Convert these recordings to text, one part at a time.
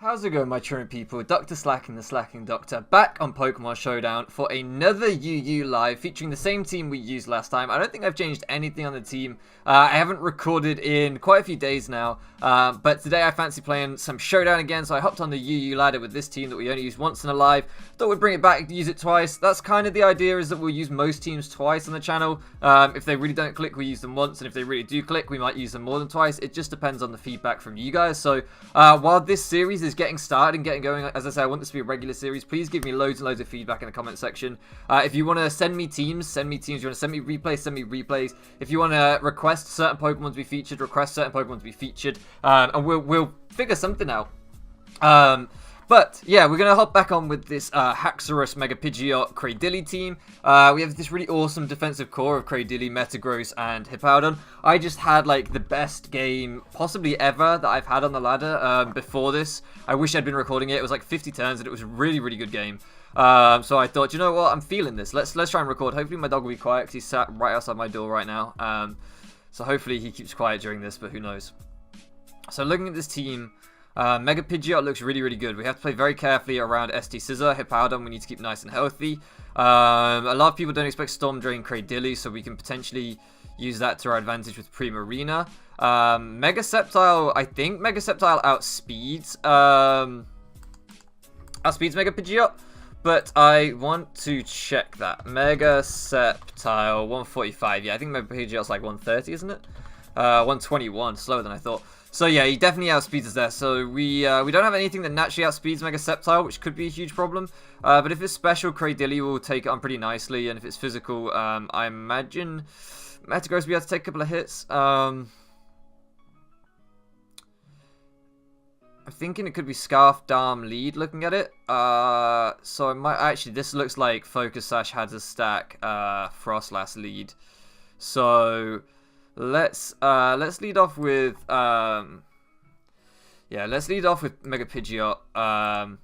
How's it going, my truant people? Dr. Slacking, the Slacking Doctor, back on Pokemon Showdown for another UU live featuring the same team we used last time. I don't think I've changed anything on the team. I haven't recorded in quite a few days now, but today I fancy playing some Showdown again, so I hopped on the UU ladder with this team that we only use once in a live. Thought we'd bring it back, use it twice. That's kind of the idea, is that we'll use most teams twice on the channel. If they really don't click, we use them once, and if they really do click, we might use them more than twice. It just depends on the feedback from you guys. So while this series is getting started and getting going, as I say, I want this to be a regular series. Please give me loads and loads of feedback in the comment section. If you want to send me teams, send me teams. You want to send me replays, send me replays. If you want to request certain Pokemon to be featured, request certain Pokemon to be featured, and we'll figure something out. But yeah, we're going to hop back on with this Haxorus, Mega Pidgeot, Cradilly team. We have this really awesome defensive core of Cradilly, Metagross, and Hippowdon. I just had like the best game possibly ever that I've had on the ladder before this. I wish I'd been recording it. It was like 50 turns and it was a really, really good game. So I thought, you know what, I'm feeling this. Let's try and record. Hopefully my dog will be quiet because he's sat right outside my door right now. So hopefully he keeps quiet during this, but who knows. So looking at this team, Mega Pidgeot looks really, really good. We have to play very carefully around ST Scissor. Hippowdon we need to keep nice and healthy. A lot of people don't expect Storm Drain Cradilly, so we can potentially use that to our advantage with Primarina. Mega Sceptile, I think Mega Sceptile outspeeds Mega Pidgeot, but I want to check that. Mega Sceptile 145. Yeah, I think Mega Pidgeot's like 130, isn't it? 121, slower than I thought. So yeah, he definitely outspeeds us there. So we don't have anything that naturally outspeeds Mega Sceptile, which could be a huge problem. But if it's special, Cradilly will take it on pretty nicely, and if it's physical, I imagine Metagross will be able to take a couple of hits. I'm thinking it could be Scarf, Darm, Lead looking at it. So I might actually, this looks like Focus Sash has a stack, Frostlass, Lead. So let's lead off with let's lead off with Mega Pidgeot.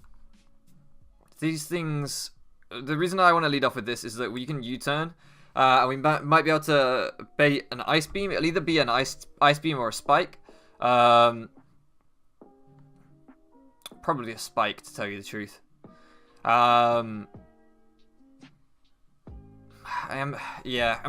These things, the reason I want to lead off with this is that we can U-turn, and we might be able to bait an Ice Beam. It'll either be an Ice Beam or a Spike. Probably a Spike, to tell you the truth. I'm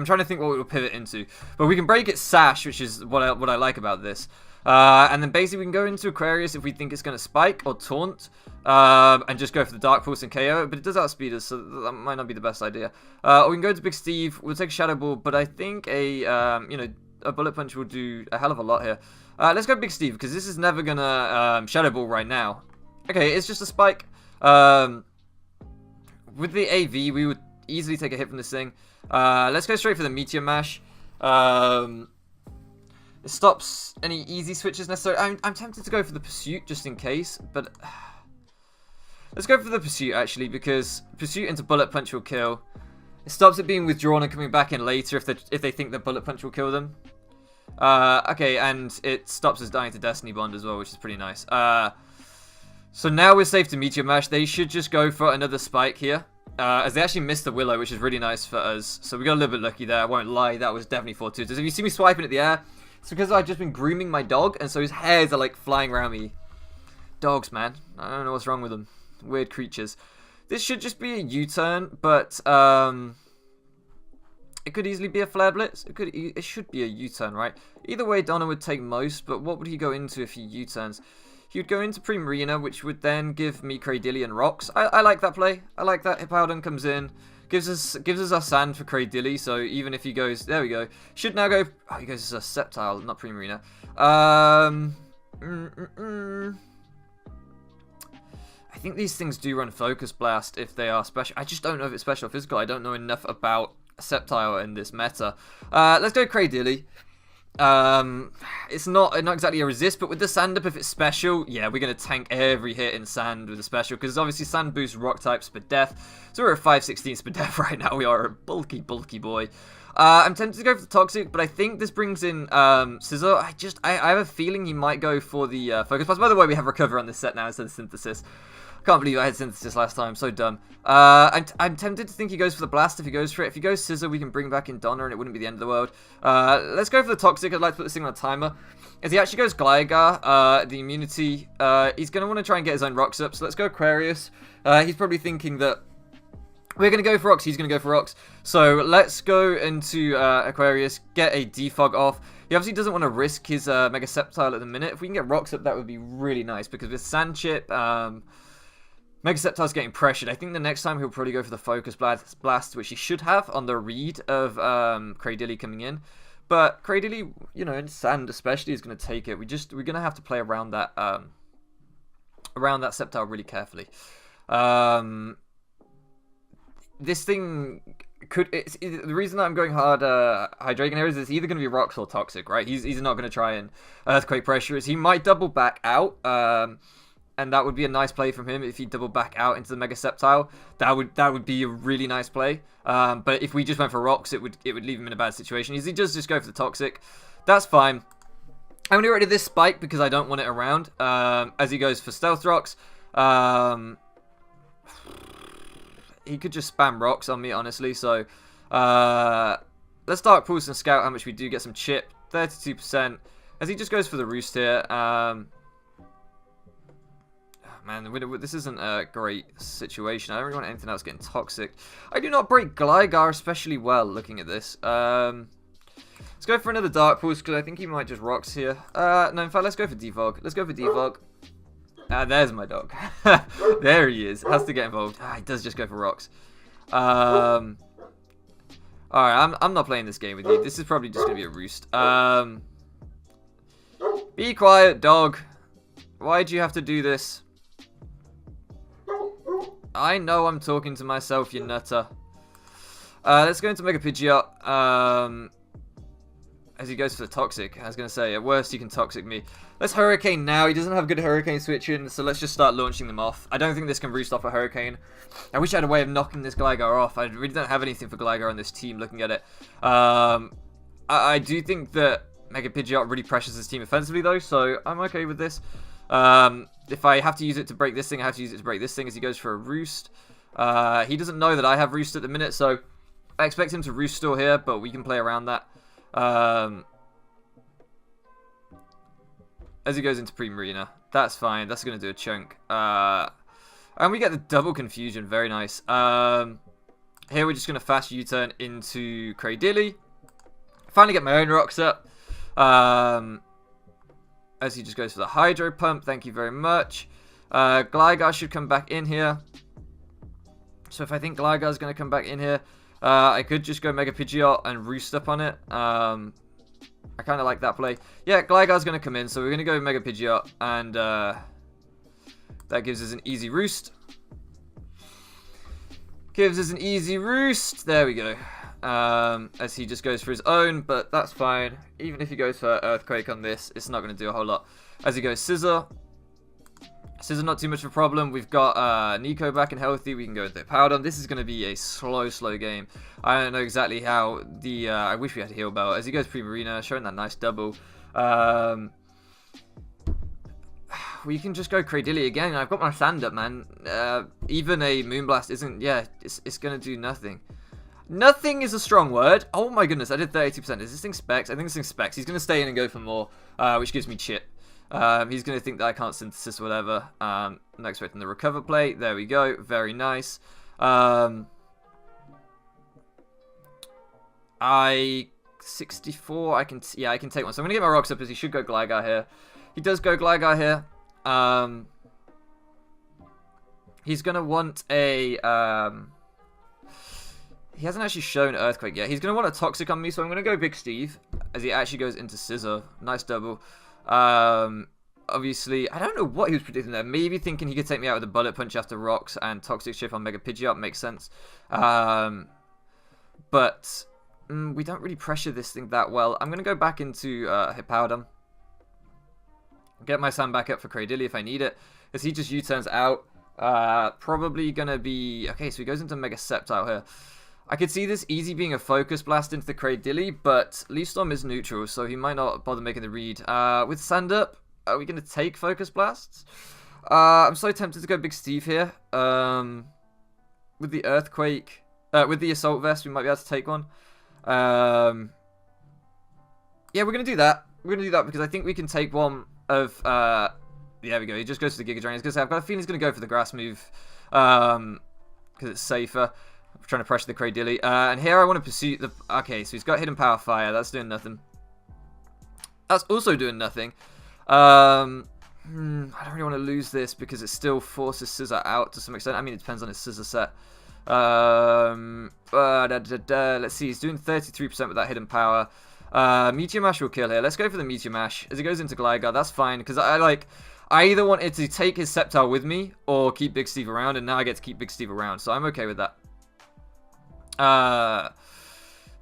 trying to think what we'll pivot into, but we can break its Sash, which is what I like about this. And then basically we can go into Aquarius if we think it's going to Spike or Taunt, and just go for the Dark Pulse and KO. But it does outspeed us, so that might not be the best idea. Or we can go to Big Steve. We'll take a Shadow Ball, but I think a Bullet Punch will do a hell of a lot here. Let's go Big Steve because this is never gonna Shadow Ball right now. Okay, it's just a Spike. With the AV, we would easily take a hit from this thing. Let's go straight for the Meteor Mash. It stops any easy switches necessarily. I'm tempted to go for the Pursuit just in case, but let's go for the Pursuit actually, because Pursuit into Bullet Punch will kill. It stops it being withdrawn and coming back in later if they think that Bullet Punch will kill them. Okay, and it stops us dying to Destiny Bond as well, which is pretty nice. So now we're safe to Meteor Mash. They should just go for another Spike here. As they actually missed the Willow, which is really nice for us. So we got a little bit lucky there, I won't lie. That was definitely fortuitous. If you see me swiping at the air, it's because I've just been grooming my dog, and so his hairs are like flying around me. Dogs, man. I don't know what's wrong with them. Weird creatures. This should just be a U-turn, but it could easily be a Flare Blitz. It should be a U-turn, right? Either way, Donna would take most, but what would he go into if he U-turns? He would go into Primarina, which would then give me Cradilly and Rocks. I like that play. I like that. Hippowdon comes in, gives us our Sand for Cradilly. So even if he goes, there we go. Should now go. Oh, he goes as a Sceptile, not Primarina. I think these things do run Focus Blast if they are special. I just don't know if it's special or physical. I don't know enough about Sceptile in this meta. Let's go Cradilly. It's not exactly a resist, but with the Sand up, if it's special, yeah, we're going to tank every hit in Sand with a special, because obviously Sand boosts Rock type Speed Death, so we're at 516 Speed Death right now. We are a bulky boy. I'm tempted to go for the Toxic, but I think this brings in Scizor. I have a feeling he might go for the Focus Blast. By the way, we have Recover on this set now instead of Synthesis. Can't believe I had Synthesis last time. So dumb. I'm tempted to think he goes for the Blast if he goes for it. If he goes Scissor, we can bring back in Donna and it wouldn't be the end of the world. Let's go for the Toxic. I'd like to put this thing on a timer. If he actually goes Gligar, the immunity, he's going to want to try and get his own rocks up. So let's go Aquarius. He's probably thinking that we're going to go for rocks, he's going to go for rocks. So let's go into Aquarius, get a defog off. He obviously doesn't want to risk his Mega Sceptile at the minute. If we can get rocks up, that would be really nice. Because with Sand Chip, Mega Sceptile's getting pressured. I think the next time he'll probably go for the Focus Blast, which he should have on the read of Cradilly coming in. But Cradilly, you know, in Sand especially, is going to take it. We're going to have to play around that Sceptile really carefully. This thing the reason I'm going hard Hydreigon here is it's either going to be Rocks or Toxic, right? He's not going to try and Earthquake Pressure. He might double back out, and that would be a nice play from him if he doubled back out into the Mega Sceptile. That would be a really nice play. But if we just went for Rocks, it would leave him in a bad situation. He does just go for the Toxic. That's fine. I'm going to get rid of this Spike because I don't want it around. As he goes for Stealth Rocks. He could just spam rocks on me, honestly. So, let's Dark Pulse and scout how much we do get some chip. 32%. As he just goes for the Roost here. Man, this isn't a great situation. I don't really want anything else getting toxic. I do not break Gligar especially well looking at this. Let's go for another Dark Pulse because I think he might just rocks here. No, in fact, let's go for Defog. Let's go for Defog. There's my dog. There he is. Has to get involved. He does just go for rocks. Alright, I'm not playing this game with you. This is probably just going to be a Roost. Be quiet, dog. Why do you have to do this? I know I'm talking to myself, you nutter. Let's go into Mega Pidgeot. As he goes for the Toxic. I was going to say, at worst, you can Toxic me. Let's Hurricane now. He doesn't have good Hurricane switching, so let's just start launching them off. I don't think this can Roost off a Hurricane. I wish I had a way of knocking this Gligar off. I really don't have anything for Gligar on this team, looking at it. I do think that Mega Pidgeot really pressures his team offensively, though, so I'm okay with this. If I have to use it to break this thing, I have to use it to break this thing as he goes for a Roost. He doesn't know that I have Roost at the minute, so I expect him to Roost still here, but we can play around that. As he goes into Primarina. That's fine. That's going to do a chunk. And we get the double confusion. Very nice. Here we're just going to fast U-turn into Cradilly. Finally get my own rocks up. As he just goes for the Hydro Pump. Thank you very much. Gligar should come back in here. So if I think Gligar's going to come back in here, I could just go Mega Pidgeot and Roost up on it. I kind of like that play. Yeah, Gligar's going to come in, so we're going to go Mega Pidgeot, and that gives us an easy Roost. Gives us an easy Roost. There we go. As he just goes for his own, but that's fine. Even if he goes for Earthquake on this, it's not going to do a whole lot. As he goes Scissor. Scissor not too much of a problem. We've got Nico back and healthy. We can go with the Powder. This is going to be a slow game. I don't know exactly how the... I wish we had a Heal Bell. As he goes Primarina, showing that nice double. We can just go Cradilly again. I've got my Sand up, man. Even a Moonblast isn't... Yeah, it's going to do nothing. Nothing is a strong word. Oh my goodness, I did 32%. Is this thing Specs? I think this thing Specs. He's going to stay in and go for more, which gives me chip. He's going to think that I can't Synthesis or whatever. I'm not expecting the Recover play. There we go. Very nice. I 64. I can take one. So I'm going to get my rocks up as he should go Gligar here. He does go Gligar here. He's going to want a... he hasn't actually shown Earthquake yet. He's going to want a Toxic on me, so I'm going to go Big Steve as he actually goes into Scissor. Nice double. Obviously, I don't know what he was predicting there. Maybe thinking he could take me out with a Bullet Punch after Rocks and Toxic Chip on Mega Pidgeot. Makes sense. But we don't really pressure this thing that well. I'm going to go back into Hippowdon. Get my Sand back up for Cradilly if I need it. As he just U-turns out. Probably going to be... Okay, so he goes into Mega Sceptile here. I could see this easy being a Focus Blast into the Cradilly, but Leaf Storm is neutral, so he might not bother making the read. With Sand up, are we going to take Focus Blasts? I'm so tempted to go Big Steve here. With the Earthquake, with the Assault Vest, we might be able to take one. Yeah, we're going to do that. We're going to do that because I think we can take one of... there we go. He just goes for the Giga Drain. I've got a feeling he's going to go for the Grass move. Because it's safer. I'm trying to pressure the Cradilly. And here I want to pursue the... Okay, so he's got Hidden Power Fire. That's doing nothing. That's also doing nothing. I don't really want to lose this because it still forces Scissor out to some extent. I mean, it depends on his Scissor set. Let's see. He's doing 33% with that Hidden Power. Meteor Mash will kill here. Let's go for the Meteor Mash. As he goes into Gligar, that's fine. Because I either wanted to take his Sceptile with me or keep Big Steve around. And now I get to keep Big Steve around. So I'm okay with that.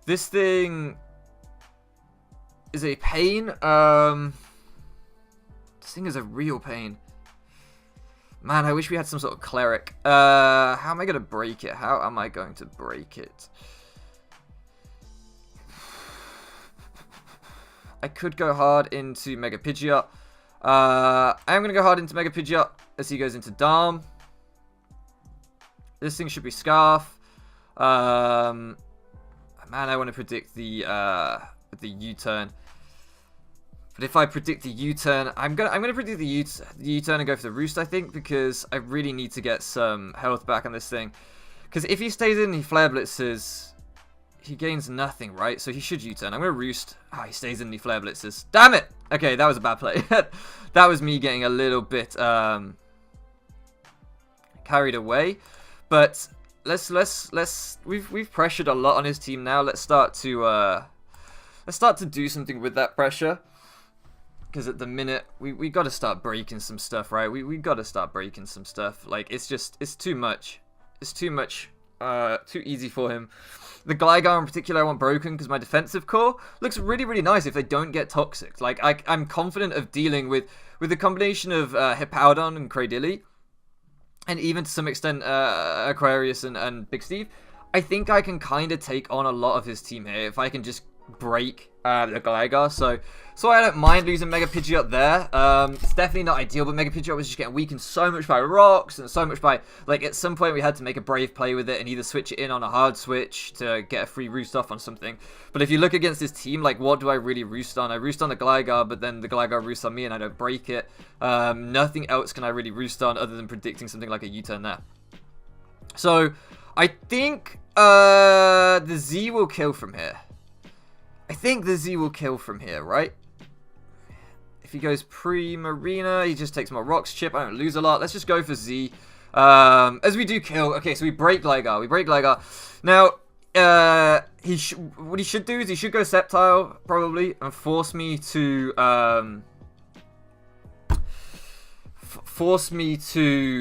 This thing is a pain. This thing is a real pain. Man, I wish we had some sort of Cleric. How am I going to break it? How am I going to break it? I could go hard into Mega Pidgeot. I am going to go hard into Mega Pidgeot as he goes into Darm. This thing should be Scarf. Man, I want to predict the U-turn. But if I predict the U-turn, I'm gonna predict the U-turn and go for the Roost, I think, because I really need to get some health back on this thing. Because if he stays in, he Flare Blitzes, he gains nothing, right? So he should U-turn. I'm gonna Roost. Ah, he stays in, he Flare Blitzes. Damn it! Okay, that was a bad play. That was me getting a little bit carried away. But we've pressured a lot on his team now. Let's start to do something with that pressure. Because at the minute, we got to start breaking some stuff, right? We got to start breaking some stuff. Like, it's too much. It's too much, too easy for him. The Gligar in particular I want broken because my defensive core looks really, really nice if they don't get toxic. Like, I'm confident of dealing with the combination of Hippowdon and Cradilly, and even to some extent Aquarius and Big Steve. I think I can kind of take on a lot of his team here if I can just break the Gligar, so I don't mind losing Mega Pidgeot there. It's definitely not ideal, but Mega Pidgeot was just getting weakened so much by rocks and so much by, like, at some point we had to make a brave play with it and either switch it in on a hard switch to get a free Roost off on something. But if you look against this team, like, what do I really Roost on? I Roost on the Gligar, but then the Gligar Roosts on me and I don't break it. Nothing else can I really Roost on other than predicting something like a U-turn there. So I think the Z will kill from here. I think the Z will kill from here, right? If he goes pre-Marina, he just takes more Rocks Chip. I don't lose a lot. Let's just go for Z. As we do kill. Okay, so we break Gligar. We break Gligar. Now, what he should do is he should go Sceptile, probably, and force me to...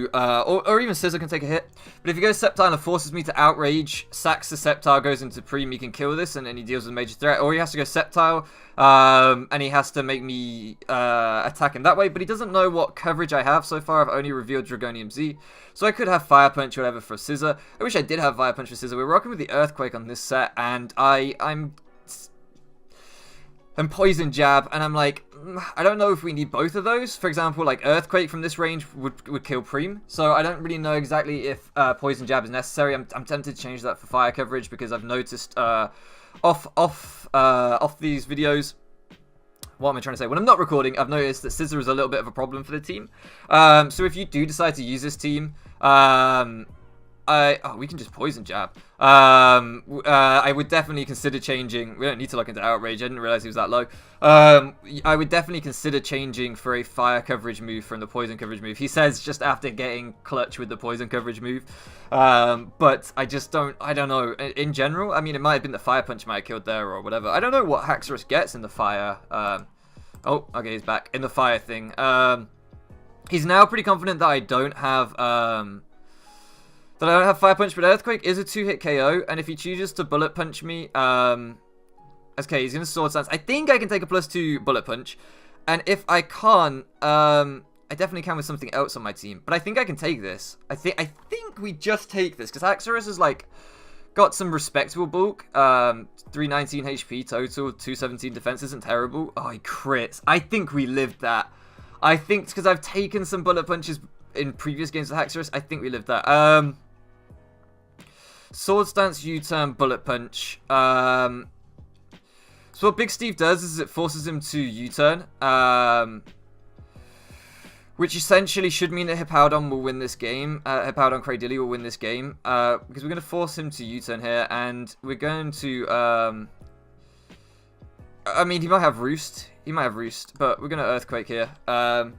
or even Scissor can take a hit. But if he goes Sceptile and forces me to Outrage, sacks the Sceptile, goes into Preem, he can kill this, and then he deals with a major threat. Or he has to go Sceptile, and he has to make me attack him that way. But he doesn't know what coverage I have so far. I've only revealed Dragonium Z. So I could have Fire Punch or whatever for Scissor. I wish I did have Fire Punch for Scissor. We're rocking with the Earthquake on this set, and I'm Poison Jab, and I'm like, I don't know if we need both of those. For example, like Earthquake from this range would kill Preem, so I don't really know exactly if Poison Jab is necessary. I'm tempted to change that for fire coverage because I've noticed off these videos. What am I trying to say? When I'm not recording, I've noticed that Scissor is a little bit of a problem for the team. So if you do decide to use this team, we can just Poison Jab. I would definitely consider changing. We don't need to look into Outrage. I didn't realize he was that low. I would definitely consider changing for a fire coverage move from the poison coverage move. He says just after getting clutch with the poison coverage move. But I just don't. I don't know. In general, I mean, it might have been the fire punch might have killed there or whatever. I don't know what Haxorus gets in the fire. Oh, okay, he's back in the fire thing. He's now pretty confident that I don't have. That I don't have Fire Punch, but Earthquake is a 2-hit KO, and if he chooses to Bullet Punch me, okay, he's going to Sword Stance. I think I can take a +2 Bullet Punch, and if I can't, I definitely can with something else on my team, but I think I can take this. I think we just take this, because Haxorus has, like, got some respectable bulk, 319 HP total, 217 defense isn't terrible. Oh, he crits. I think we lived that. I think because I've taken some bullet punches in previous games with Haxorus, I think we lived that. Sword stance, U-turn, bullet punch. So what Big Steve does is it forces him to U-turn. Which essentially should mean that Hippowdon will win this game. Hippowdon Cradilly will win this game. Because we're going to force him to U-turn here. And we're going to... I mean, he might have Roost. He might have Roost. But we're going to Earthquake here. We're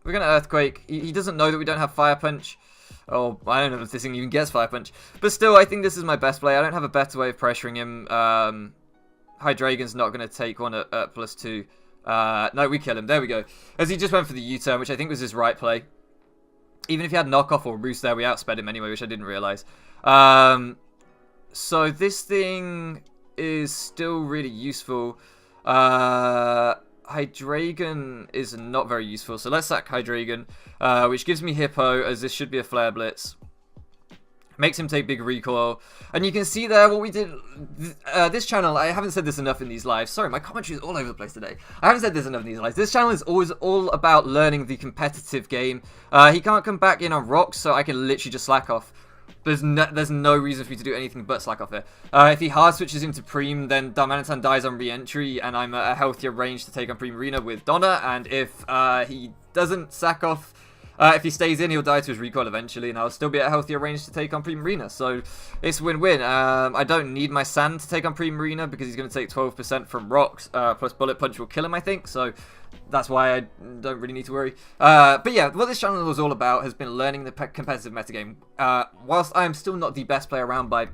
going to Earthquake. He doesn't know that we don't have Fire Punch. Oh, I don't know if this thing even gets Fire Punch. But still, I think this is my best play. I don't have a better way of pressuring him. Hydreigon's not going to take one at +2. No, we kill him. There we go. As he just went for the U-turn, which I think was his right play. Even if he had knockoff or Roost there, we outsped him anyway, which I didn't realize. So this thing is still really useful. Hydreigon is not very useful, so let's sack Hydreigon, which gives me Hippo, as this should be a Flare Blitz. Makes him take big recoil. And you can see there what we did. This channel, I haven't said this enough in these lives. Sorry, my commentary is all over the place today. I haven't said this enough in these lives. This channel is always all about learning the competitive game. He can't come back in on rocks, so I can literally just slack off. There's no reason for me to do anything but slack off here. If he hard switches into Preem, then Darmanitan dies on re-entry, and I'm at a healthier range to take on Preem Arena with Donna. And if he doesn't sack off... if he stays in, he'll die to his recoil eventually, and I'll still be at a healthier range to take on Prima Arena. So it's win-win. I don't need my Sand to take on Prima Arena because he's going to take 12% from rocks, plus Bullet Punch will kill him, I think. So that's why I don't really need to worry. But yeah, what this channel was all about has been learning the competitive metagame. Whilst I'm still not the best player around by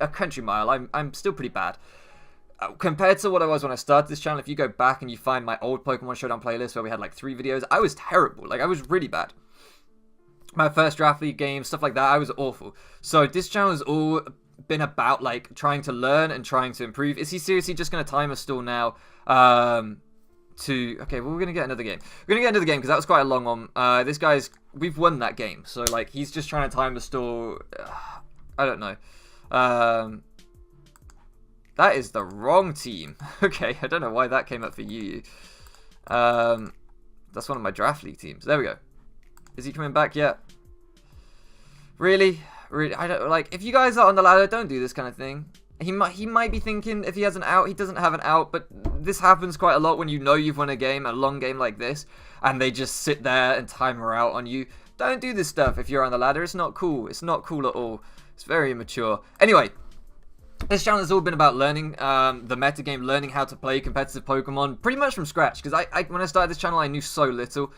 a country mile, I'm still pretty bad. Compared to what I was when I started this channel, if you go back and you find my old Pokemon Showdown playlist where we had like 3 videos, I was terrible. Like, I was really bad. My first Draft League game, stuff like that, I was awful. So this channel has all been about like trying to learn and trying to improve. Is he seriously just going to timer stall now? Okay, well, we're going to get another game. We're going to get another game because that was quite a long one. This guy's... We've won that game. So, like, he's just trying to timer stall. I don't know. That is the wrong team. Okay, I don't know why that came up for you. That's one of my Draft League teams. There we go. Is he coming back yet? Really? Really? I don't like. If you guys are on the ladder, don't do this kind of thing. He might be thinking if he has an out, he doesn't have an out. But this happens quite a lot when you know you've won a game, a long game like this, and they just sit there and timer out on you. Don't do this stuff if you're on the ladder. It's not cool. It's not cool at all. It's very immature. Anyway. This channel has all been about learning the metagame, learning how to play competitive Pokemon, pretty much from scratch, because when I started this channel, I knew so little.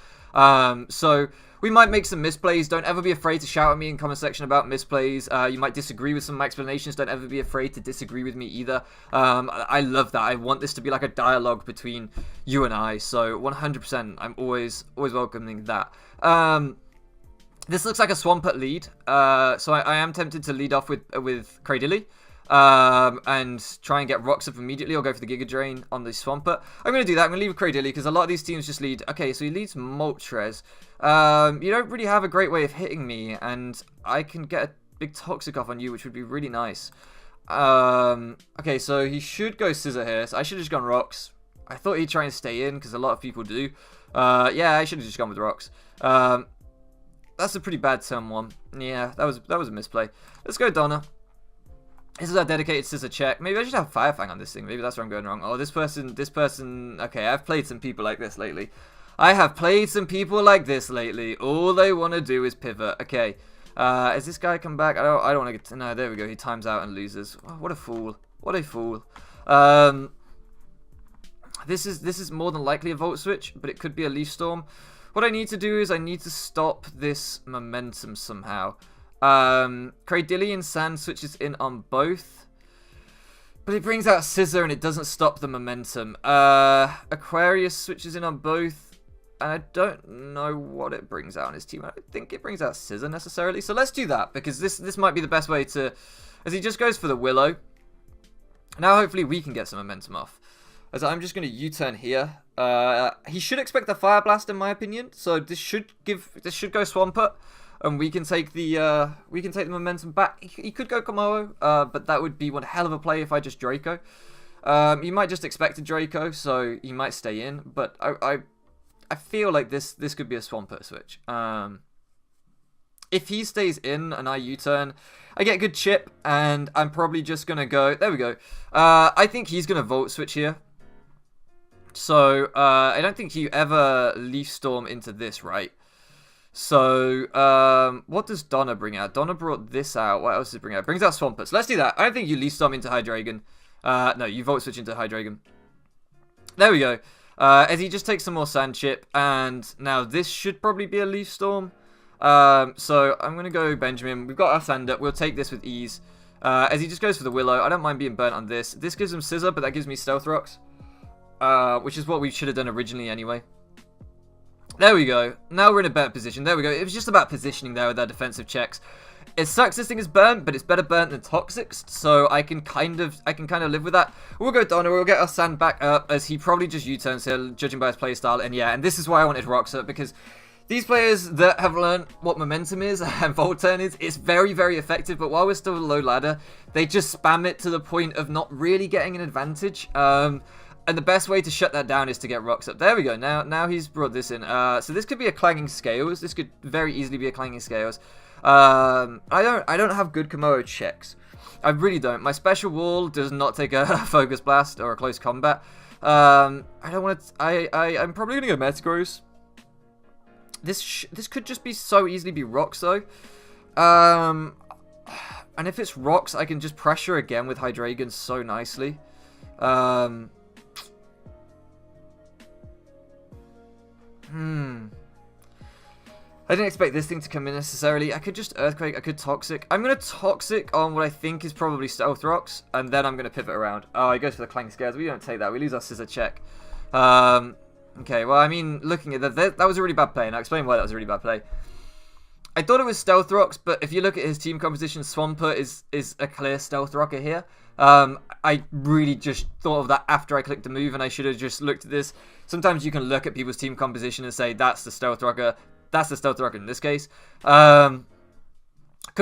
So we might make some misplays. Don't ever be afraid to shout at me in the comment section about misplays. You might disagree with some of my explanations. Don't ever be afraid to disagree with me either. I love that. I want this to be like a dialogue between you and I, so 100%, I'm always welcoming that. This looks like a Swampert lead, so I am tempted to lead off with Cradilly. And try and get rocks up immediately, or go for the Giga Drain on the Swampert. I'm going to do that. I'm going to leave Cradilly because a lot of these teams just lead... Okay, so he leads Moltres. You don't really have a great way of hitting me, and I can get a big Toxic off on you, which would be really nice. Okay, so he should go Scissor here, so I should have just gone Rocks. I thought he'd try and stay in, because a lot of people do. Yeah, I should have just gone with Rocks. That's a pretty bad turn 1. Yeah, that was a misplay. Let's go Donna. This is our dedicated Scissor check. Maybe I should have Fire Fang on this thing. Maybe that's where I'm going wrong. Oh, this person... Okay, I've played some people like this lately. All they want to do is pivot. Okay. Has this guy come back? I don't want to get... No, there we go. He times out and loses. Oh, what a fool. What a fool. This is more than likely a Volt Switch, but it could be a Leaf Storm. What I need to do is I need to stop this momentum somehow. Cradilly and Sand switches in on both, but it brings out Scissor and it doesn't stop the momentum. Aquarius switches in on both, and I don't know what it brings out on his team. I don't think it brings out Scissor necessarily, so let's do that, because this might be the best way to... As he just goes for the Willow. Now hopefully we can get some momentum off. As I'm just going to U-turn here. He should expect the Fire Blast in my opinion, so this should go Swampert. And we can take the momentum back. He could go Komodo, but that would be one hell of a play if I just Draco. You might just expect a Draco, so he might stay in. But I feel like this could be a Swampert switch. If he stays in and I U-turn, I get good chip, and I'm probably just going to go... There we go. I think he's going to Volt Switch here. So, I don't think you ever Leaf Storm into this, right? So, what does Donna bring out? Donna brought this out. What else does it bring out? It brings out Swampert. So let's do that. I don't think you Leaf Storm into Hydreigon. No, you Volt Switch into Hydreigon. There we go. As he just takes some more Sand Chip, and now this should probably be a Leaf Storm. So I'm going to go Benjamin. We've got our Sand up. We'll take this with ease. As he just goes for the Willow. I don't mind being burnt on this. This gives him Scissor, but that gives me Stealth Rocks. Which is what we should have done originally anyway. There we go. Now we're in a better position. There we go. It was just about positioning there with our defensive checks. It sucks this thing is burnt, but it's better burnt than Toxics, so I can kind of live with that. We'll go Donna, we'll get our Sand back up, as he probably just U-turns here, judging by his playstyle, and yeah, and this is why I wanted Rocks up, because these players that have learned what Momentum is and Volt Turn is, it's very, very effective, but while we're still low ladder, they just spam it to the point of not really getting an advantage. And the best way to shut that down is to get Rocks up. There we go. Now he's brought this in. So this could be a Clanging Scales. This could very easily be a Clanging Scales. I don't have good Komodo checks. I really don't. My special wall does not take a Focus Blast or a Close Combat. I don't want to. I'm probably gonna go Metagross. This could just be so easily be Rocks though. And if it's Rocks, I can just pressure again with Hydreigon so nicely. I didn't expect this thing to come in necessarily. I could just Earthquake, I could Toxic. I'm going to Toxic on what I think is probably Stealth Rocks, and then I'm going to pivot around. Oh, he goes for the Clang Scares. We don't take that. We lose our Scissor check. Okay, well, I mean, looking at that was a really bad play, and I'll explain why that was a really bad play. I thought it was Stealth Rocks, but if you look at his team composition, Swampert is a clear Stealth Rocker here. I really just thought of that after I clicked the move, and I should have just looked at this. Sometimes you can look at people's team composition and say, that's the Stealth Rocker. That's the Stealth Rocker in this case. Could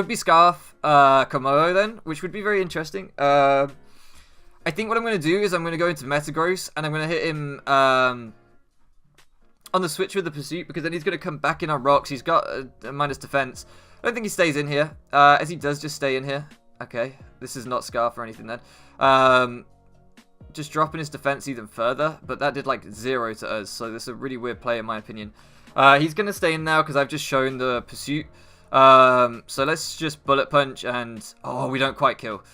be Scarf, Komodo then, which would be very interesting. I think what I'm going to do is I'm going to go into Metagross, and I'm going to hit him on the switch with the Pursuit, because then he's going to come back in on Rocks. He's got a minus defense. I don't think he stays in here, as he does just stay in here. Okay, this is not Scarf or anything then. Just dropping his defense even further, but that did like 0 to us, so this is a really weird play in my opinion. He's going to stay in now because I've just shown the Pursuit. So let's just Bullet Punch, and oh, we don't quite kill.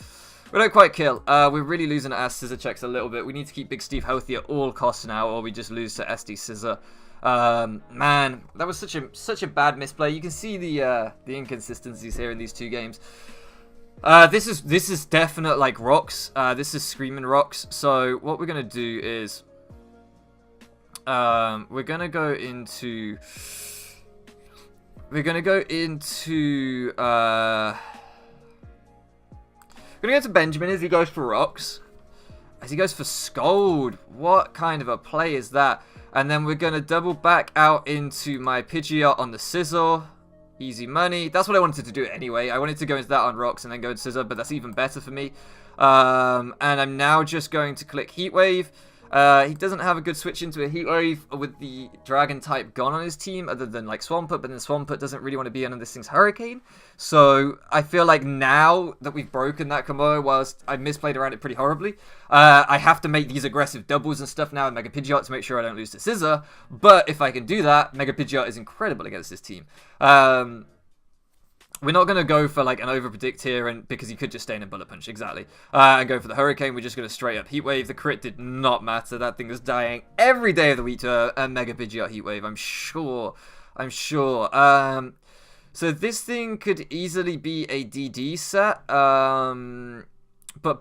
We don't quite kill. We're really losing our Scissor checks a little bit. We need to keep Big Steve healthy at all costs now, or we just lose to SD Scissor. Man, that was such a bad misplay. You can see the inconsistencies here in these two games. This is definite like Rocks. This is Screaming Rocks. So what we're gonna do is we're gonna go into Benjamin as he goes for Rocks. As he goes for Scold. What kind of a play is that? And then we're going to double back out into my Pidgeot on the Scizor. Easy money. That's what I wanted to do anyway. I wanted to go into that on Rocks and then go to Scizor, but that's even better for me. And I'm now just going to click Heat Wave. He doesn't have a good switch into a Heat Wave with the Dragon type gone on his team, other than like Swampert, but then Swampert doesn't really want to be on this thing's Hurricane. So I feel like now that we've broken that combo, whilst I misplayed around it pretty horribly, I have to make these aggressive doubles and stuff now with Mega Pidgeot to make sure I don't lose to Scizor. But if I can do that, Mega Pidgeot is incredible against this team. We're not going to go for like an overpredict here, and because he could just stay in a Bullet Punch, exactly. And go for the Hurricane. We're just going to straight up Heat Wave. The crit did not matter. That thing is dying every day of the week to a Mega Pidgeot Heat Wave. I'm sure. So this thing could easily be a DD set. But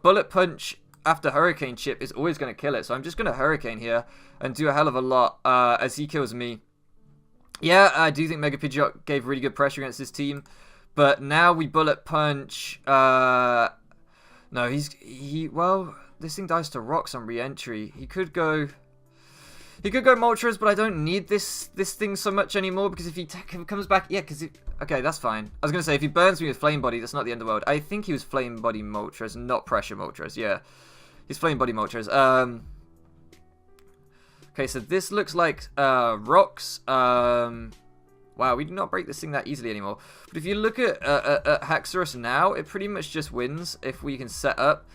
Bullet Punch after Hurricane Chip is always going to kill it. So I'm just going to Hurricane here and do a hell of a lot as he kills me. Yeah, I do think Mega Pidgeot gave really good pressure against this team. But now we Bullet Punch. No, well, this thing dies to Rocks on re-entry. He could go Moltres, but I don't need this thing so much anymore, because if he comes back, yeah, okay, that's fine. I was gonna say if he burns me with Flame Body, that's not the end of the world. I think he was Flame Body Moltres, not Pressure Moltres. Yeah, he's Flame Body Moltres. Okay, so this looks like rocks. Wow, we do not break this thing that easily anymore. But if you look at Haxorus now, it pretty much just wins if we can set up.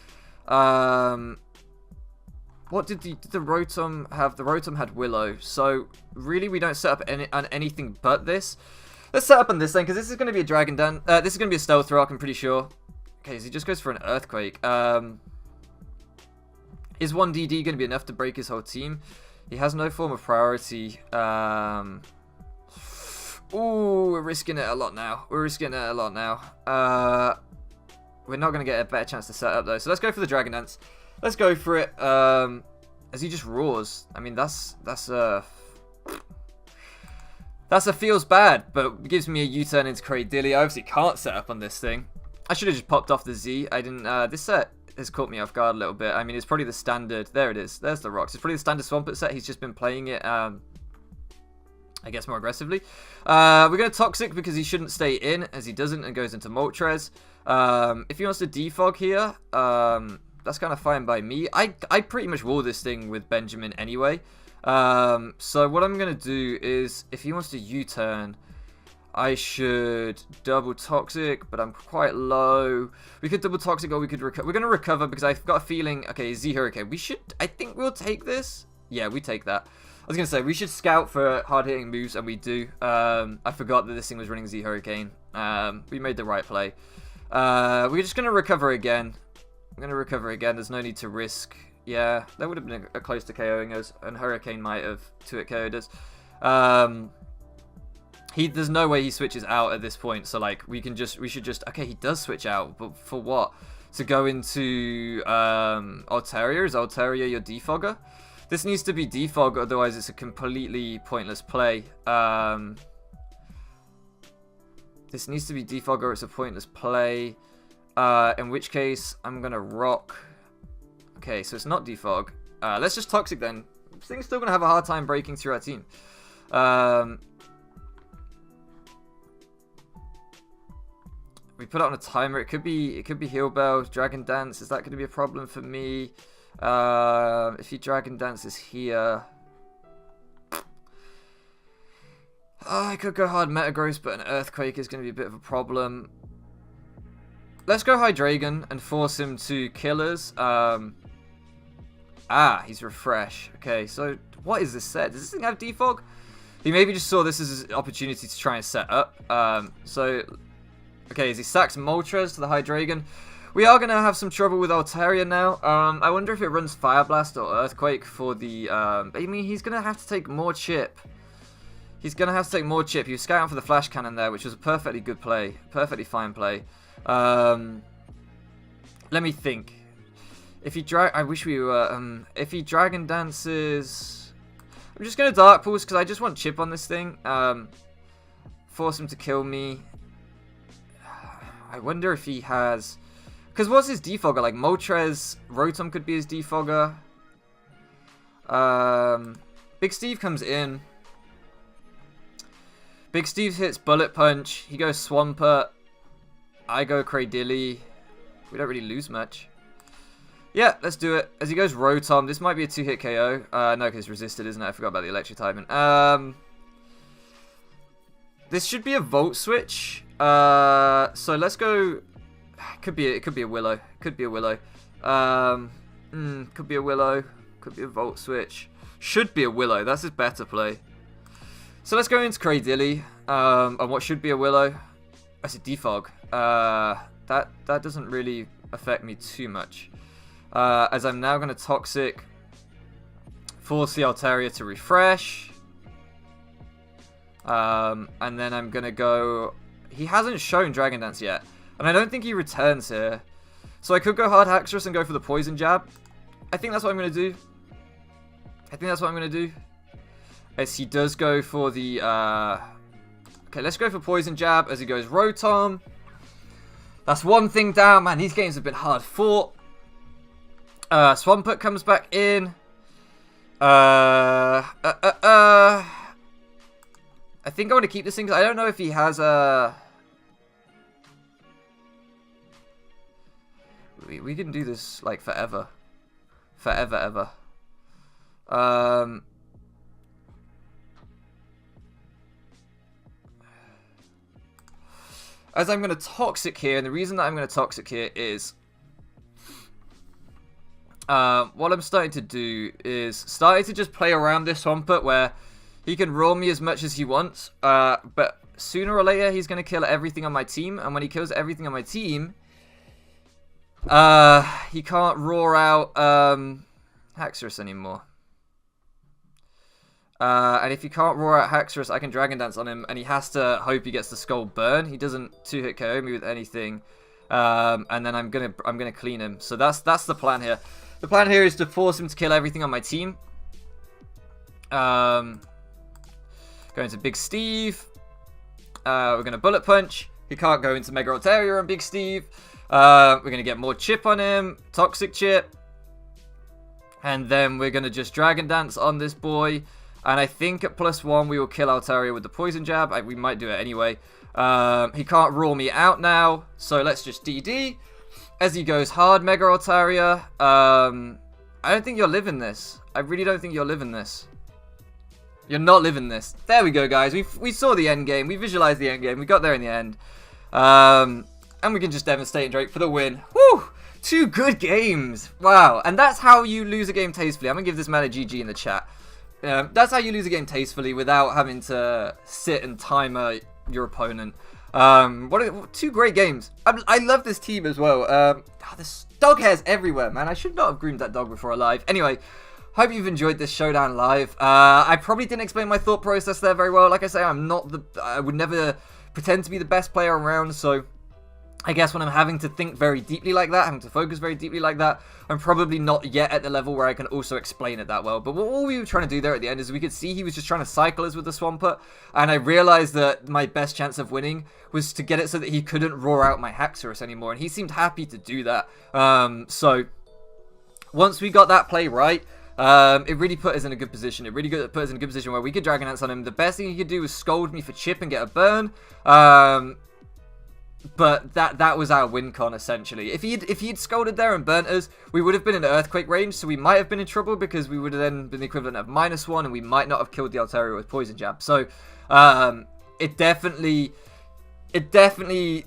What did the Rotom have? The Rotom had Willow. So really, we don't set up on anything but this. Let's set up on this then, because this is going to be a Dragon Dance. This is going to be a Stealth Rock, I'm pretty sure. Okay, so he just goes for an Earthquake. Is 1DD going to be enough to break his whole team? He has no form of priority. Ooh, we're risking it a lot now. We're not going to get a better chance to set up, though. So let's go for the Dragon Dance. Let's go for it. As he just roars. I mean, that's a feels bad, but gives me a U-turn into Cradilly. I obviously can't set up on this thing. I should have just popped off the Z. I didn't. This set has caught me off guard a little bit. I mean, it's probably the standard. There it is. There's the rocks. It's probably the standard Swampert set. He's just been playing it, I guess, more aggressively. We're going to Toxic because he shouldn't stay in, as he doesn't, and goes into Moltres. If he wants to defog here, that's kind of fine by me. I pretty much wall this thing with Benjamin anyway. So what I'm going to do is, if he wants to U-turn, I should double Toxic, but I'm quite low. We could double Toxic or we could recover. We're going to recover because I've got a feeling, okay, Z Hurricane. I think we'll take this. Yeah, we take that. I was going to say, we should scout for hard-hitting moves, and we do. I forgot that this thing was running Z Hurricane. We made the right play. We're just going to recover again. I'm going to recover again. There's no need to risk. Yeah, that would have been a close to KOing us, and Hurricane might have 2-hit KO'd us. There's no way he switches out at this point, so like we should just. Okay, he does switch out, but for what? To go into Altaria? Is Altaria your defogger? This needs to be defog, otherwise it's a completely pointless play. This needs to be defog or it's a pointless play. In which case, I'm going to rock. Okay, so it's not defog. Let's just Toxic then. This thing's still going to have a hard time breaking through our team. We put it on a timer. It could be Heal Bell, Dragon Dance. Is that going to be a problem for me? If he Dragon Dances here, I could go hard Metagross, but an Earthquake is going to be a bit of a problem. Let's go Hydreigon and force him to kill us. He's Refresh. Okay, so what is this set? Does this thing have Defog? He maybe just saw this as his opportunity to try and set up. Okay, as he sacks Moltres to the Hydreigon. We are going to have some trouble with Altaria now. I wonder if it runs Fire Blast or Earthquake for the... I mean, he's going to have to take more chip. He was scouting for the Flash Cannon there, which was a perfectly good play. Perfectly fine play. Let me think. If he I wish we were... if he Dragon Dances... I'm just going to Dark Pulse because I just want chip on this thing. Force him to kill me. I wonder if he has... Because what's his defogger? Like Moltres, Rotom could be his defogger. Big Steve comes in. Big Steve hits Bullet Punch. He goes Swampert. I go Cradilly. We don't really lose much. Yeah, let's do it. As he goes Rotom. This might be a 2-hit KO. No, because it's resisted, isn't it? I forgot about the electric typing. This should be a Volt Switch. So let's go... It could be a Willow. Could be a Willow. Could be a Willow. Could be a Volt Switch. Should be a Willow. That's his better play. So let's go into Cradilly. On what should be a Willow. That's a Defog. That doesn't really affect me too much. As I'm now going to Toxic. Force the Altaria to refresh. And then I'm going to go... He hasn't shown Dragon Dance yet. And I don't think he returns here. So I could go hard Haxorus and go for the Poison Jab. I think that's what I'm going to do. As he does go for the... Okay, let's go for Poison Jab as he goes Rotom. That's one thing down. Man, these games have been hard fought. Swampert comes back in. I think I want to keep this thing because I don't know if he has a... We can do this like forever. Forever, ever. as I'm going to Toxic here, and the reason that I'm going to Toxic here is... what I'm starting to do is starting to just play around this Swampert where he can roll me as much as he wants, but sooner or later he's going to kill everything on my team, and when he kills everything on my team, he can't roar out Haxorus anymore. And if he can't roar out Haxorus, I can Dragon Dance on him, and he has to hope he gets the Skull Burn. He doesn't 2-hit KO me with anything, and then I'm gonna clean him. So that's the plan here. The plan here is to force him to kill everything on my team. Going to Big Steve. We're gonna Bullet Punch. He can't go into Mega Altaria on Big Steve. We're gonna get more chip on him, Toxic Chip, and then we're gonna just Dragon Dance on this boy. And I think at +1 we will kill Altaria with the Poison Jab. We might do it anyway. He can't rule me out now, so let's just DD. As he goes hard, Mega Altaria. I don't think you're living this. I really don't think you're living this. You're not living this. There we go, guys. We saw the end game. We visualized the end game. We got there in the end. And we can just devastate Drake for the win. Woo! 2 good games. Wow. And that's how you lose a game tastefully. I'm going to give this man a GG in the chat. That's how you lose a game tastefully without having to sit and timer your opponent. 2 great games. I love this team as well. There's dog hairs everywhere, man. I should not have groomed that dog before live. Anyway, hope you've enjoyed this Showdown live. I probably didn't explain my thought process there very well. Like I say, I would never pretend to be the best player around, so I guess when I'm having to think very deeply like that, having to focus very deeply like that, I'm probably not yet at the level where I can also explain it that well. But all we were trying to do there at the end is we could see he was just trying to cycle us with the Swampert, and I realized that my best chance of winning was to get it so that he couldn't roar out my Haxorus anymore, and he seemed happy to do that. So once we got that play right, it really put us in a good position. It really put us in a good position where we could Dragon Dance on him. The best thing he could do was scold me for chip and get a burn. But that was our win con, essentially. If he'd scolded there and burnt us, we would have been in Earthquake range, so we might have been in trouble because we would have then been the equivalent of -1, and we might not have killed the Altaria with Poison Jab. So it definitely,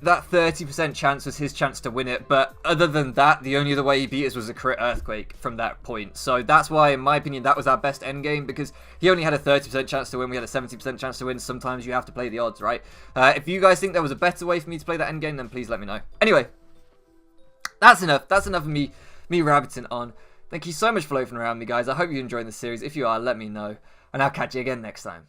that 30% chance was his chance to win it. But other than that, the only other way he beat us was a crit Earthquake from that point. So that's why, in my opinion, that was our best end game, because he only had a 30% chance to win. We had a 70% chance to win. Sometimes you have to play the odds, right? If you guys think there was a better way for me to play that end game, then please let me know. Anyway, that's enough. That's enough of me rabbiting on. Thank you so much for loafing around me, guys. I hope you're enjoying the series. If you are, let me know. And I'll catch you again next time.